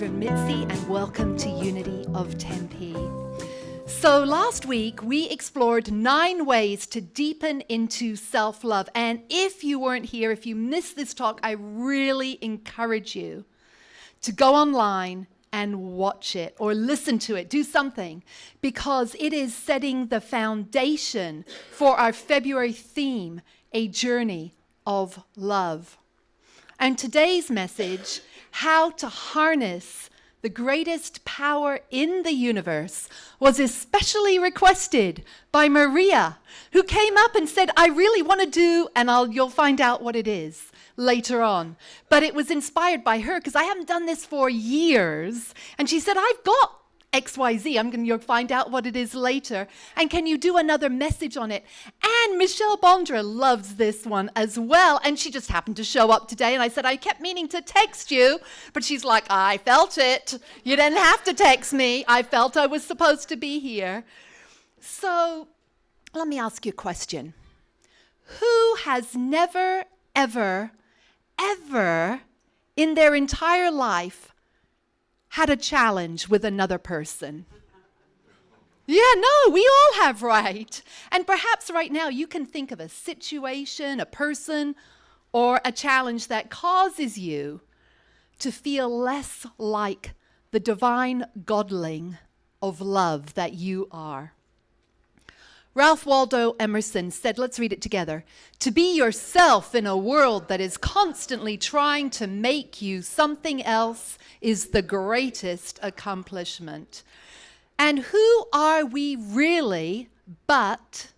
Reverend Mitzi, and welcome to Unity of Tempe. So last week, we explored 9 ways to deepen into self-love. And if you weren't here, if you missed this talk, I really encourage you to go online and watch it or listen to it, do something, because it is setting the foundation for our February theme, a journey of love. And today's message, how to harness the greatest power in the universe, was especially requested by Maria, who came up and said, I really want to do, and you'll find out what it is later on. But it was inspired by her because I haven't done this for years. And she said, I've got XYZ. You'll find out what it is later. And can you do another message on it? And Michelle Bondra loves this one as well. And she just happened to show up today. And I said, I kept meaning to text you. But she's like, I felt it. You didn't have to text me. I felt I was supposed to be here. So let me ask you a question. Who has never, ever in their entire life had a challenge with another person? Yeah, no, we all have, right? And perhaps right now you can think of a situation, a person, or a challenge that causes you to feel less like the divine godling of love that you are. Ralph Waldo Emerson said, let's read it together, to be yourself in a world that is constantly trying to make you something else is the greatest accomplishment. And who are we really but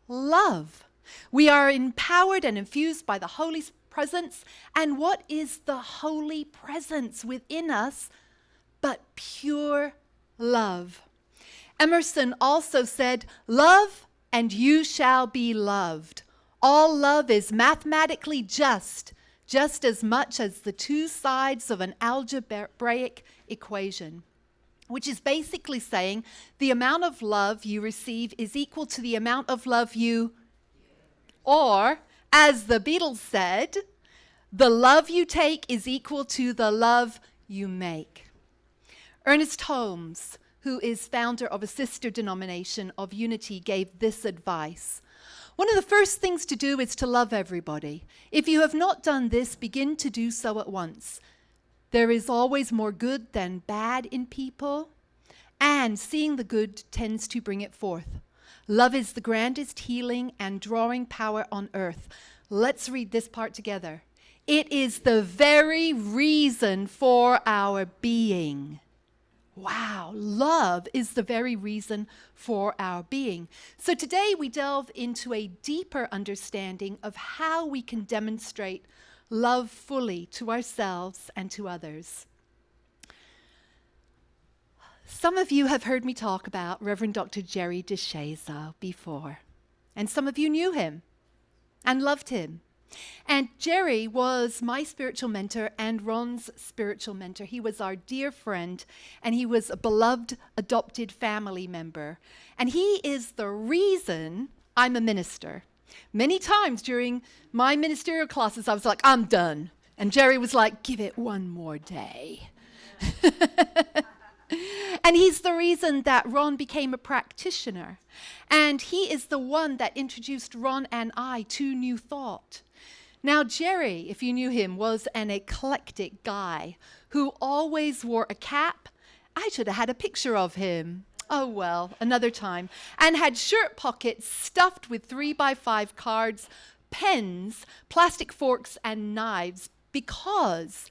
love? We are empowered and infused by the Holy Presence. And what is the Holy Presence within us but pure love? Emerson also said, love and you shall be loved. All love is mathematically just as much as the 2 sides of an algebraic equation, which is basically saying the amount of love you receive is equal to the amount of love you, or as the Beatles said, the love you take is equal to the love you make. Ernest Holmes, who is founder of a sister denomination of Unity, gave this advice. One of the first things to do is to love everybody. If you have not done this, begin to do so at once. There is always more good than bad in people, and seeing the good tends to bring it forth. Love is the grandest healing and drawing power on earth. Let's read this part together. It is the very reason for our being. Wow, love is the very reason for our being. So today we delve into a deeper understanding of how we can demonstrate love fully to ourselves and to others. Some of you have heard me talk about Reverend Dr. Jerry DeShazo before, and some of you knew him and loved him. And Jerry was my spiritual mentor and Ron's spiritual mentor. He was our dear friend, and he was a beloved adopted family member. And he is the reason I'm a minister. Many times during my ministerial classes, I was like, I'm done. And Jerry was like, give it one more day. And he's the reason that Ron became a practitioner. And he is the one that introduced Ron and I to New Thought. Now, Jerry, if you knew him, was an eclectic guy who always wore a cap. I should have had a picture of him. Oh, well, another time. And had shirt pockets stuffed with 3x5 cards, pens, plastic forks, and knives, because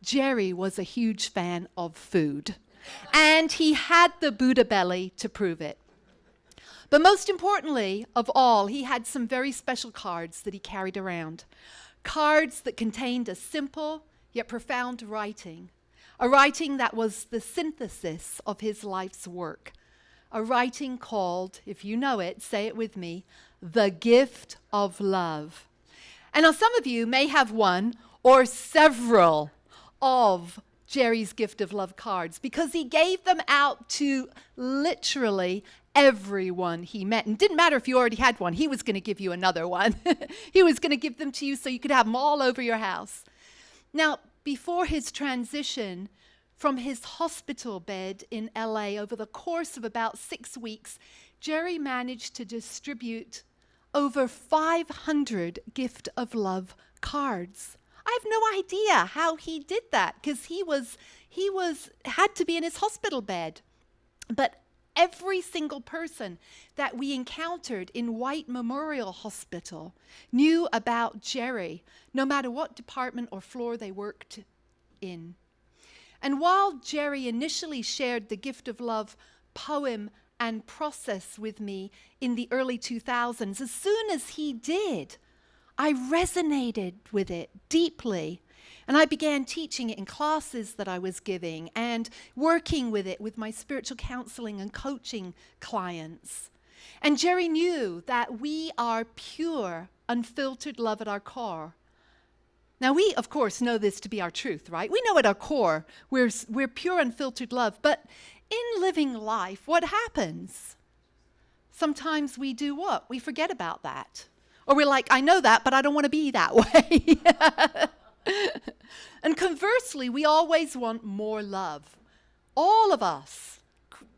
Jerry was a huge fan of food. And he had the Buddha belly to prove it. But most importantly of all, he had some very special cards that he carried around. Cards that contained a simple yet profound writing. A writing that was the synthesis of his life's work. A writing called, if you know it, say it with me, The Gift of Love. And now some of you may have one or several of Jerry's Gift of Love cards, because he gave them out to literally everyone he met. And it didn't matter if you already had one. He was going to give you another one. He was going to give them to you so you could have them all over your house. Now, before his transition from his hospital bed in LA over the course of about 6 weeks, Jerry managed to distribute over 500 gift of love cards. I have no idea how he did that because had to be in his hospital bed. But every single person that we encountered in White Memorial Hospital knew about Jerry, no matter what department or floor they worked in. And while Jerry initially shared the Gift of Love poem and process with me in the early 2000s, as soon as he did, I resonated with it deeply. And I began teaching it in classes that I was giving and working with it with my spiritual counseling and coaching clients. And Jerry knew that we are pure, unfiltered love at our core. Now, we, of course, know this to be our truth, right? We know at our core we're pure, unfiltered love. But in living life, what happens? Sometimes we do what? We forget about that. Or we're like, I know that, but I don't want to be that way. And conversely, we always want more love. All of us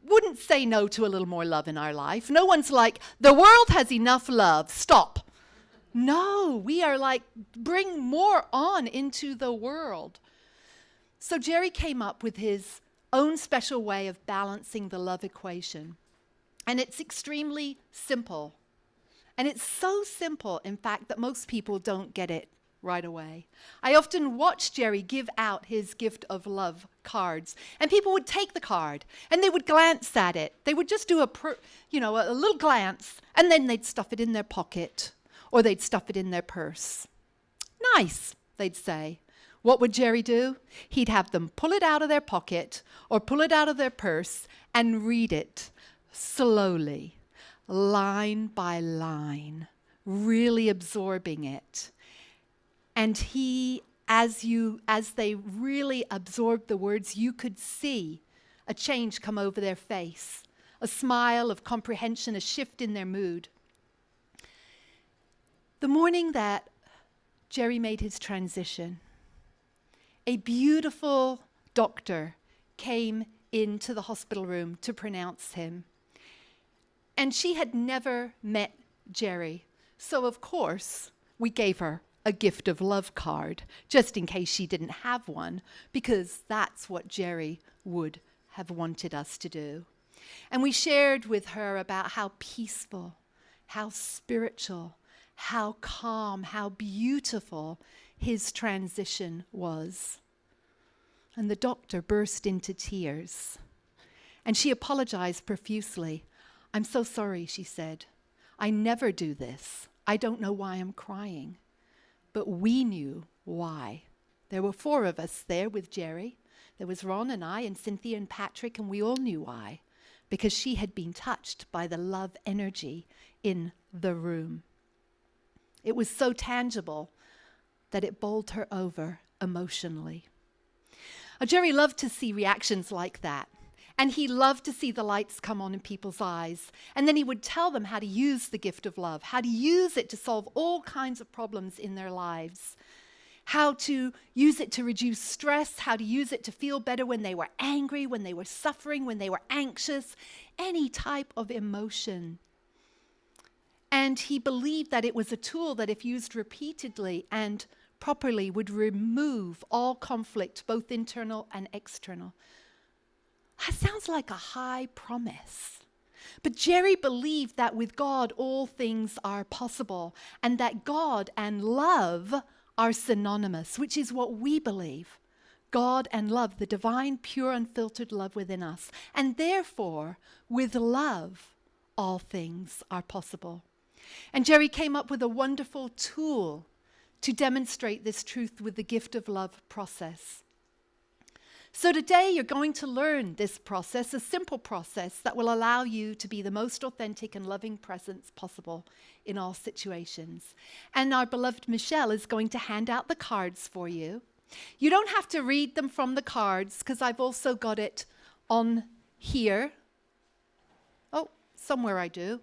wouldn't say no to a little more love in our life. No one's like, the world has enough love, stop. No, we are like, bring more on into the world. So Jerry came up with his own special way of balancing the love equation. And it's extremely simple. And it's so simple, in fact, that most people don't get it right away. I often watch Jerry give out his gift of love cards, and people would take the card and they would glance at it. They would just do a little glance, and then they'd stuff it in their pocket or they'd stuff it in their purse. Nice, they'd say. What would Jerry do? He'd have them pull it out of their pocket or pull it out of their purse and read it slowly, line by line, really absorbing it. And as they really absorbed the words, you could see a change come over their face, a smile of comprehension, a shift in their mood. The morning that Jerry made his transition, a beautiful doctor came into the hospital room to pronounce him. And she had never met Jerry. So, of course, we gave her a gift of love card, just in case she didn't have one, because that's what Jerry would have wanted us to do. And we shared with her about how peaceful, how spiritual, how calm, how beautiful his transition was. And the doctor burst into tears. And she apologized profusely. "I'm so sorry," she said. "I never do this. I don't know why I'm crying." But we knew why. There were 4 of us there with Jerry. There was Ron and I and Cynthia and Patrick, and we all knew why. Because she had been touched by the love energy in the room. It was so tangible that it bowled her over emotionally. Jerry loved to see reactions like that. And he loved to see the lights come on in people's eyes. And then he would tell them how to use the gift of love, how to use it to solve all kinds of problems in their lives, how to use it to reduce stress, how to use it to feel better when they were angry, when they were suffering, when they were anxious, any type of emotion. And he believed that it was a tool that, if used repeatedly and properly, would remove all conflict, both internal and external. That sounds like a high promise. But Jerry believed that with God, all things are possible, and that God and love are synonymous, which is what we believe. God and love, the divine, pure, unfiltered love within us. And therefore, with love, all things are possible. And Jerry came up with a wonderful tool to demonstrate this truth with the gift of love process. So today you're going to learn this process, a simple process that will allow you to be the most authentic and loving presence possible in all situations. And our beloved Michelle is going to hand out the cards for you. You don't have to read them from the cards, because I've also got it on here. Oh, somewhere I do.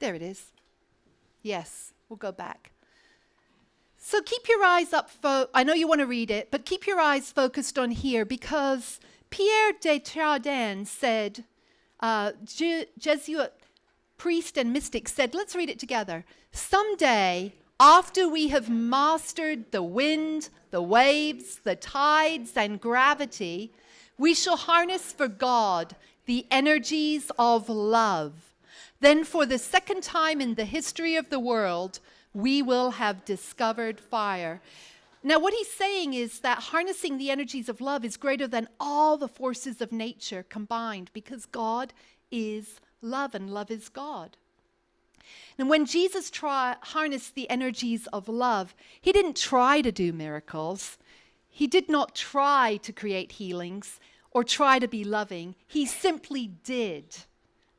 There it is. Yes, we'll go back. So keep your eyes up. I know you want to read it, but keep your eyes focused on here, because Pierre de Chardin said, Jesuit priest and mystic said, let's read it together. Someday, after we have mastered the wind, the waves, the tides, and gravity, we shall harness for God the energies of love. Then for the second time in the history of the world, we will have discovered fire. Now, what he's saying is that harnessing the energies of love is greater than all the forces of nature combined, because God is love and love is God. And when Jesus harnessed the energies of love, he didn't try to do miracles. He did not try to create healings or try to be loving. He simply did,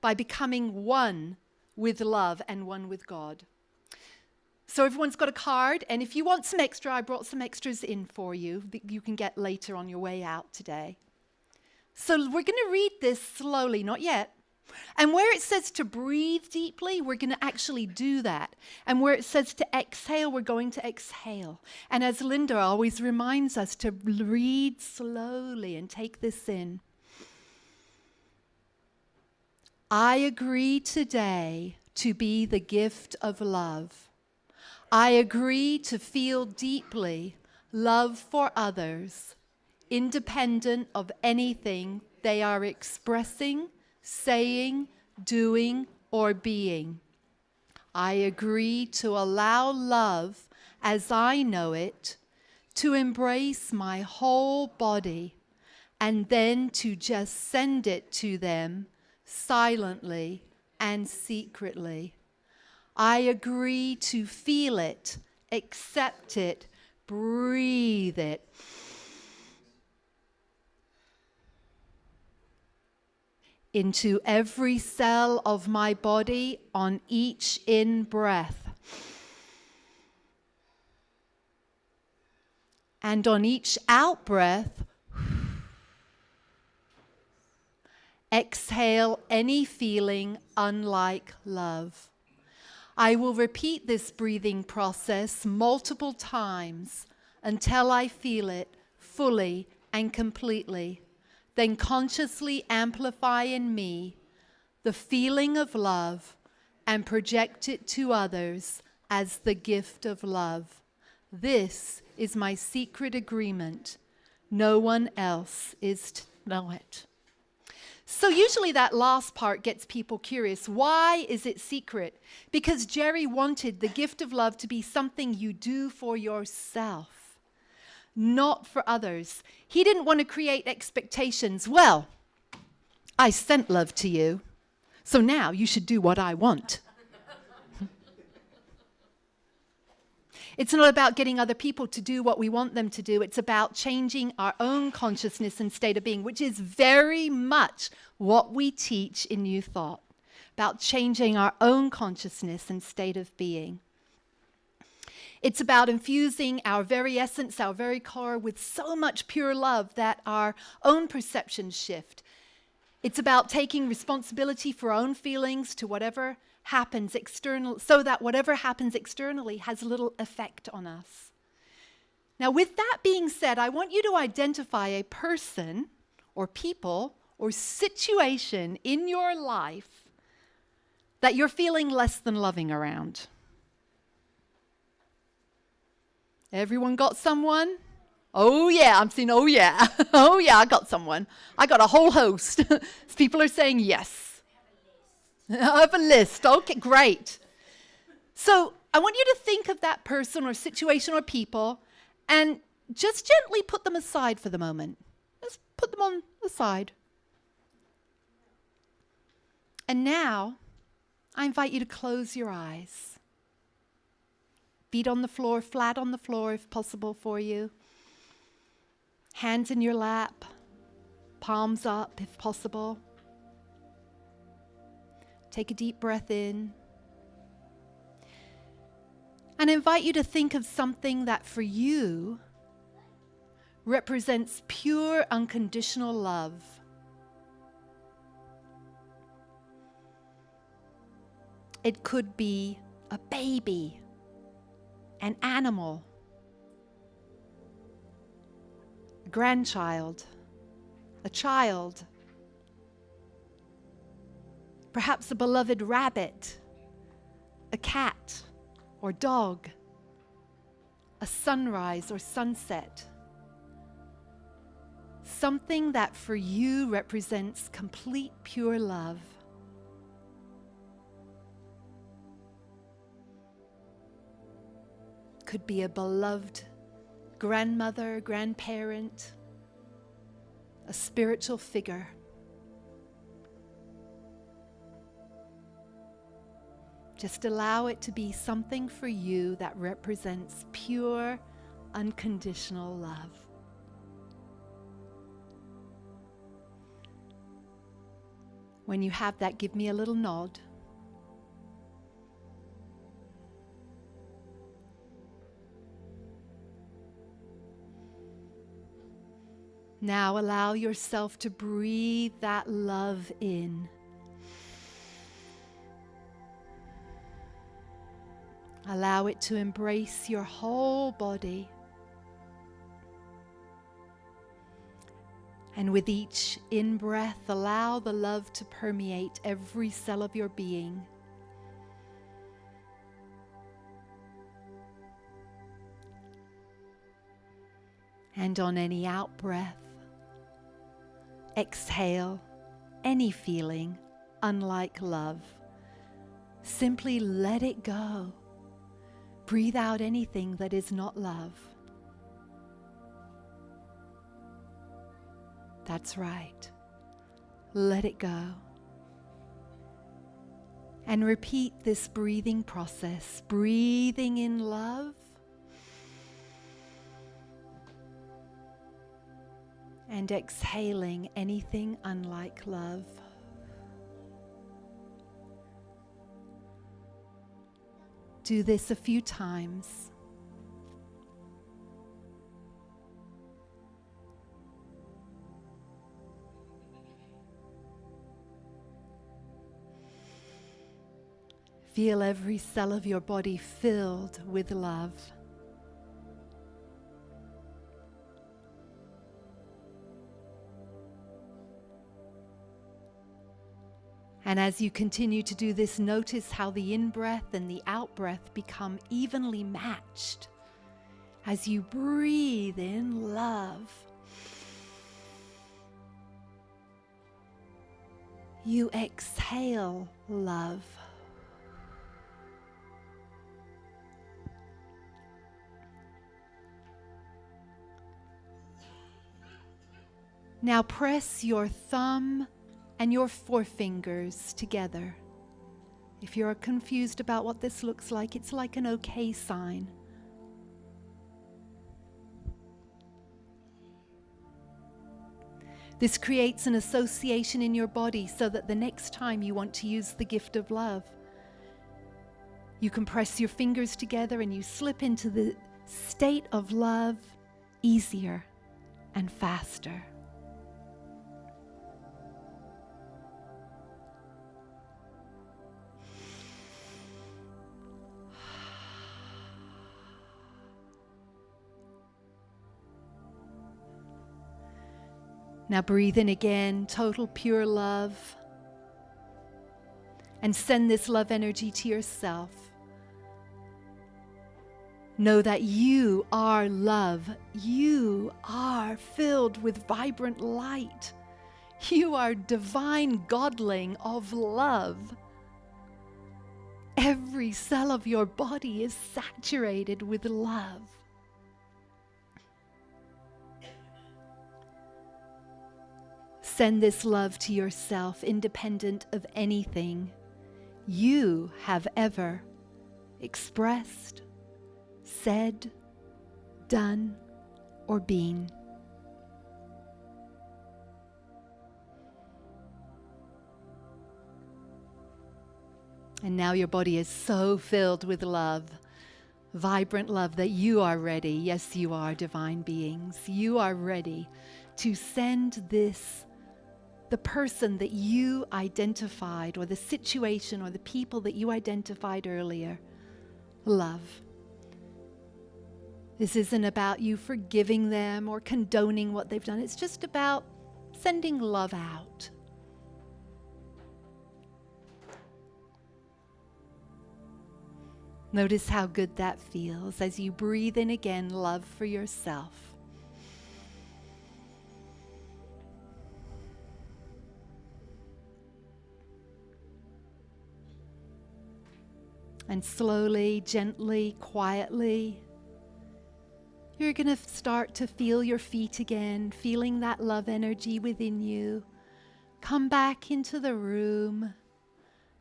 by becoming one with love and one with God. So everyone's got a card, and if you want some extra, I brought some extras in for you that you can get later on your way out today. So we're going to read this slowly, not yet. And where it says to breathe deeply, we're going to actually do that. And where it says to exhale, we're going to exhale. And as Linda always reminds us, to read slowly and take this in. I agree today to be the gift of love. I agree to feel deeply love for others, independent of anything they are expressing, saying, doing, or being. I agree to allow love, as I know it, to embrace my whole body, and then to just send it to them silently and secretly. I agree to feel it, accept it, breathe it. Into every cell of my body on each in-breath. And on each out-breath, exhale any feeling unlike love. I will repeat this breathing process multiple times until I feel it fully and completely. Then consciously amplify in me the feeling of love and project it to others as the gift of love. This is my secret agreement. No one else is to know it. So usually that last part gets people curious. Why is it secret? Because Jerry wanted the gift of love to be something you do for yourself, not for others. He didn't want to create expectations. Well, I sent love to you, so now you should do what I want. It's not about getting other people to do what we want them to do. It's about changing our own consciousness and state of being, which is very much what we teach in New Thought, about changing our own consciousness and state of being. It's about infusing our very essence, our very core, with so much pure love that our own perceptions shift. It's about taking responsibility for our own feelings to whatever happens external, so that whatever happens externally has little effect on us. Now, with that being said, I want you to identify a person or people or situation in your life that you're feeling less than loving around. Everyone got someone? Oh yeah, I'm saying, oh yeah. Oh yeah, I got someone. I got a whole host. People are saying yes. I have a list. Okay, great. So I want you to think of that person or situation or people and just gently put them aside for the moment. Just put them on the side. And now I invite you to close your eyes. Feet on the floor, flat on the floor if possible for you. Hands in your lap, palms up if possible. Take a deep breath in. And I invite you to think of something that for you represents pure, unconditional love. It could be a baby, an animal, grandchild, a child, perhaps a beloved rabbit, a cat or dog, a sunrise or sunset, something that for you represents complete pure love. Could be a beloved grandmother, grandparent, a spiritual figure. Just allow it to be something for you that represents pure, unconditional love. When you have that, give me a little nod. Now allow yourself to breathe that love in. Allow it to embrace your whole body. And with each in-breath, allow the love to permeate every cell of your being. And on any out-breath, exhale any feeling unlike love. Simply let it go. Breathe out anything that is not love. That's right. Let it go. And repeat this breathing process, breathing in love and exhaling anything unlike love. Do this a few times. Feel every cell of your body filled with love. And as you continue to do this, notice how the in-breath and the out-breath become evenly matched. As you breathe in love, you exhale love. Now press your thumb and your forefingers together. If you're confused about what this looks like, it's like an okay sign. This creates an association in your body so that the next time you want to use the gift of love, you can press your fingers together and you slip into the state of love easier and faster. Now breathe in again, total pure love. And send this love energy to yourself. Know that you are love. You are filled with vibrant light. You are divine godling of love. Every cell of your body is saturated with love. Send this love to yourself, independent of anything you have ever expressed, said, done, or been. And now your body is so filled with love, vibrant love, that you are ready. Yes, you are, divine beings. You are ready to send this, the person that you identified, or the situation or the people that you identified earlier, love. This isn't about you forgiving them or condoning what they've done. It's just about sending love out. Notice how good that feels as you breathe in again love for yourself. And slowly, gently, quietly, you're going to start to feel your feet again, feeling that love energy within you. Come back into the room,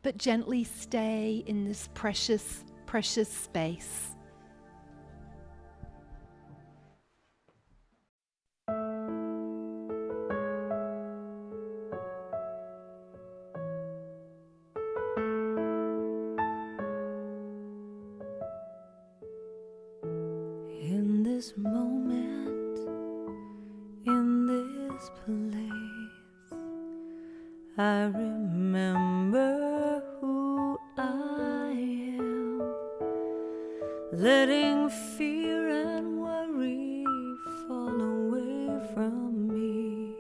but gently stay in this precious, precious space. In this moment, in this place, I remember who I am, letting fear and worry fall away from me.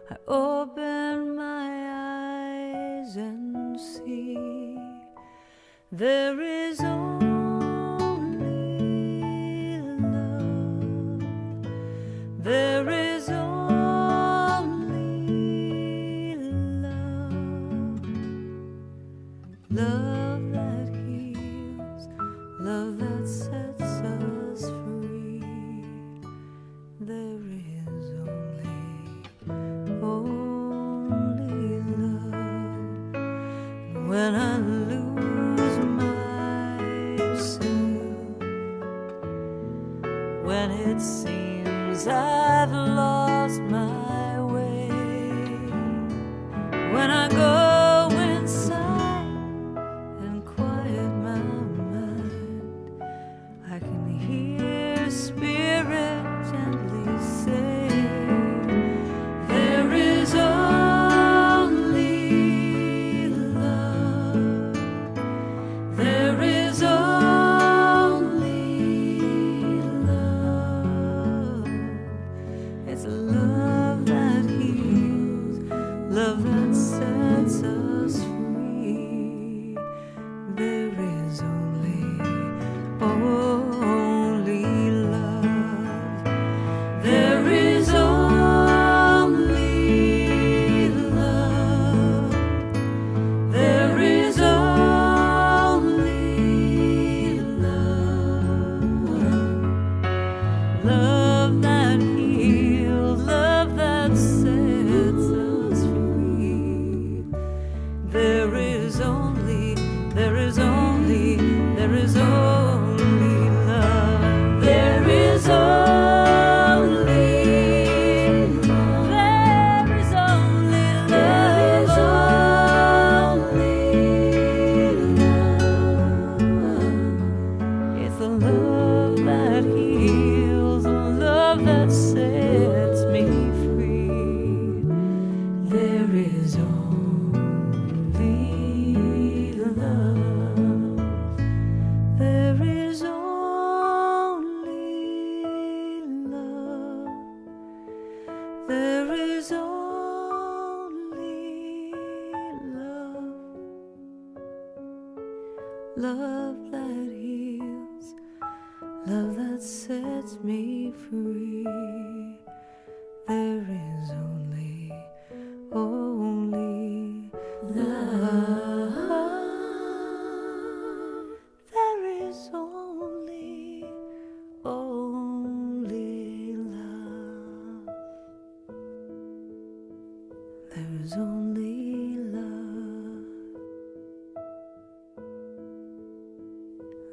I open my eyes and see there is only love. There is only love. Love that heals, love that sets us free. There is only love. When I lose myself, when it seems I've lost my way, when I go inside and quiet my mind, I can hear Spirit gently say, there is only love. There is only love. It's love that heals, love that sets us free. There is only love. There is only love. There is only love. Love that heals, love that sets us free. There is only love. There is only love. There is only love. There is only love. It's the love that heals, the love that sets me free. There is only love. There is only love. There is only love. Love that heals, love that sets me free. There is only love. There is only love. There is only love.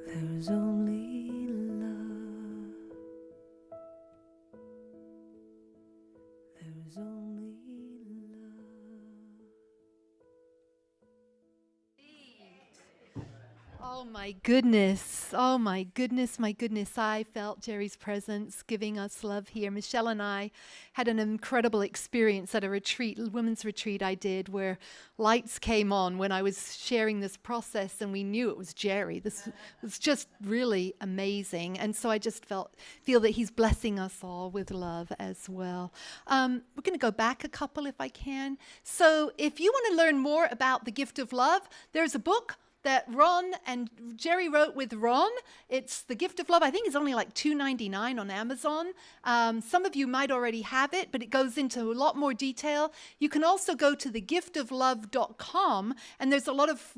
There is only love. There is only love. Oh my goodness. Oh my goodness, my goodness. I felt Jerry's presence giving us love here. Michelle and I had an incredible experience at a retreat, a women's retreat I did, where lights came on when I was sharing this process and we knew it was Jerry. This was just really amazing. And so I just feel that he's blessing us all with love as well. We're going to go back a couple if I can. So if you want to learn more about the gift of love, there's a book that Ron and Jerry wrote with Ron. It's The Gift of Love. I think it's only like $2.99 on Amazon. Some of you might already have it, but it goes into a lot more detail. You can also go to thegiftoflove.com, and there's a lot of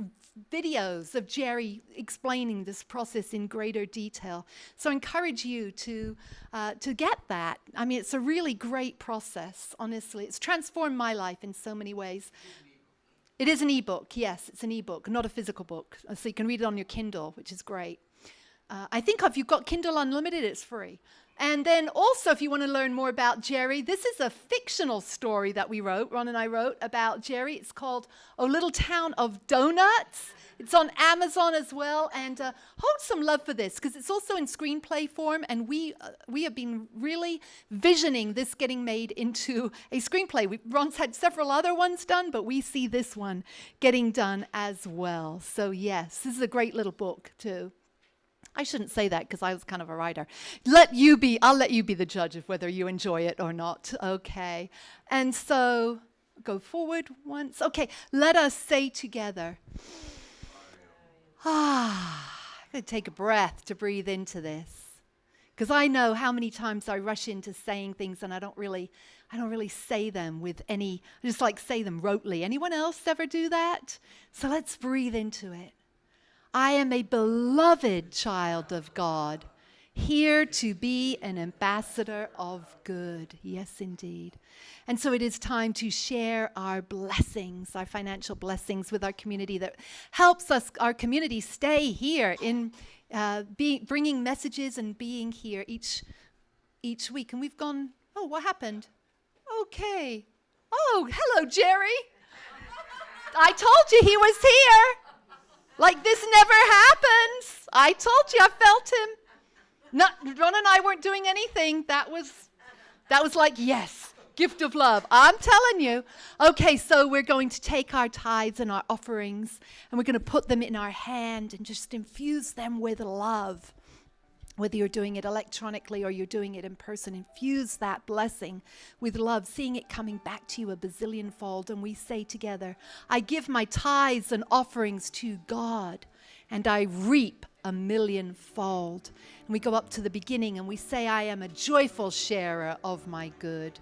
videos of Jerry explaining this process in greater detail. So I encourage you to get that. I mean, it's a really great process, honestly. It's transformed my life in so many ways. It is an ebook, yes, it's an ebook, not a physical book. So you can read it on your Kindle, which is great. I think if you've got Kindle Unlimited, it's free. And then also, if you want to learn more about Jerry, this is a fictional story that we wrote, Ron and I wrote about Jerry. It's called A Little Town of Donuts. It's on Amazon as well. And hold some love for this, because it's also in screenplay form. And we have been really visioning this getting made into a screenplay. Ron's had several other ones done, but we see this one getting done as well. So yes, this is a great little book too. I shouldn't say that because I was kind of a writer. I'll let you be the judge of whether you enjoy it or not. Okay. And so go forward once. Okay. Let us say together. I'm going to take a breath to breathe into this, because I know how many times I rush into saying things and I don't really say them with any, I just like say them rotely. Anyone else ever do that? So let's breathe into it. I am a beloved child of God, here to be an ambassador of good. Yes, indeed. And so it is time to share our blessings, our financial blessings with our community that helps us, our community, stay here in bringing messages and being here each week. And we've gone, oh, what happened? Okay. Oh, hello, Jerry. I told you he was here. Like this never happens. I told you, I felt him. Ron and I weren't doing anything. That was like, yes, gift of love. I'm telling you. Okay, so we're going to take our tithes and our offerings, and we're going to put them in our hand and just infuse them with love. Whether you're doing it electronically or you're doing it in person, infuse that blessing with love, seeing it coming back to you a bazillionfold. And we say together, I give my tithes and offerings to God, and I reap a millionfold. And we go up to the beginning and we say, I am a joyful sharer of my good.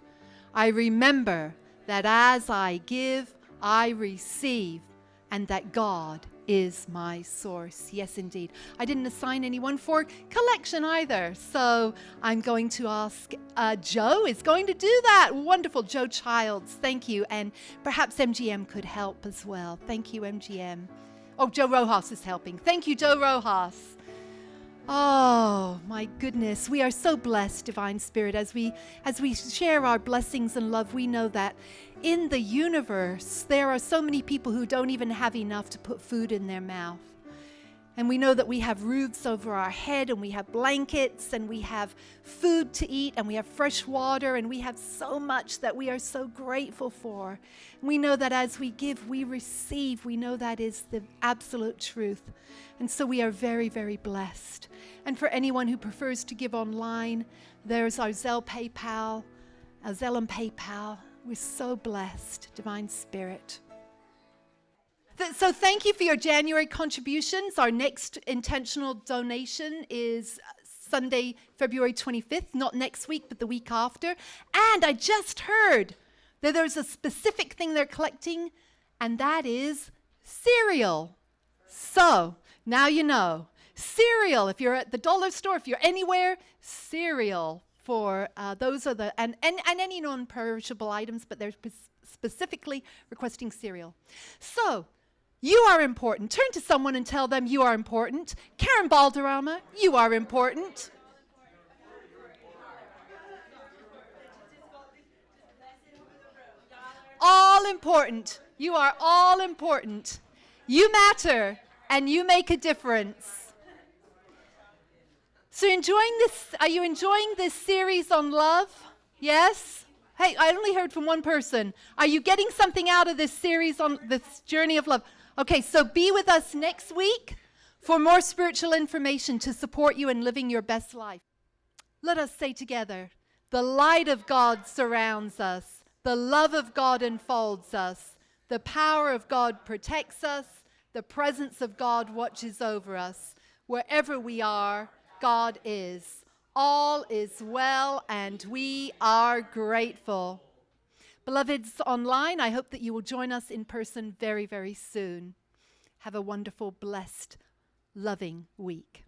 I remember that as I give, I receive, and that God is my source. Yes, indeed. I didn't assign anyone for collection either. So I'm going to ask, Joe is going to do that. Wonderful. Joe Childs. Thank you. And perhaps MGM could help as well. Thank you, MGM. Oh, Joe Rojas is helping. Thank you, Joe Rojas. Oh, my goodness. We are so blessed, Divine Spirit. As we share our blessings and love, we know that in the universe, there are so many people who don't even have enough to put food in their mouth. And we know that we have roofs over our head, and we have blankets, and we have food to eat, and we have fresh water, and we have so much that we are so grateful for. We know that as we give, we receive. We know that is the absolute truth. And so we are very, very blessed. And for anyone who prefers to give online, there's our Zelle PayPal, our Zelle and PayPal. We're so blessed, Divine Spirit. So thank you for your January contributions. Our next intentional donation is Sunday, February 25th, not next week, but the week after. And I just heard that there's a specific thing they're collecting, and that is cereal. So now you know. Cereal, if you're at the dollar store, if you're anywhere, cereal. For those are the, and any non-perishable items, but they're specifically requesting cereal. So, you are important. Turn to someone and tell them you are important. Karen Balderrama, you are important. All important. You are all important. You matter. and you make a difference. So are you enjoying this series on love? Yes? Hey, I only heard from one person. Are you getting something out of this series on this journey of love? Okay, so be with us next week for more spiritual information to support you in living your best life. Let us say together, the light of God surrounds us. The love of God enfolds us. The power of God protects us. The presence of God watches over us. Wherever we are, God is. All is well, and we are grateful. Beloveds online, I hope that you will join us in person very, very soon. Have a wonderful, blessed, loving week.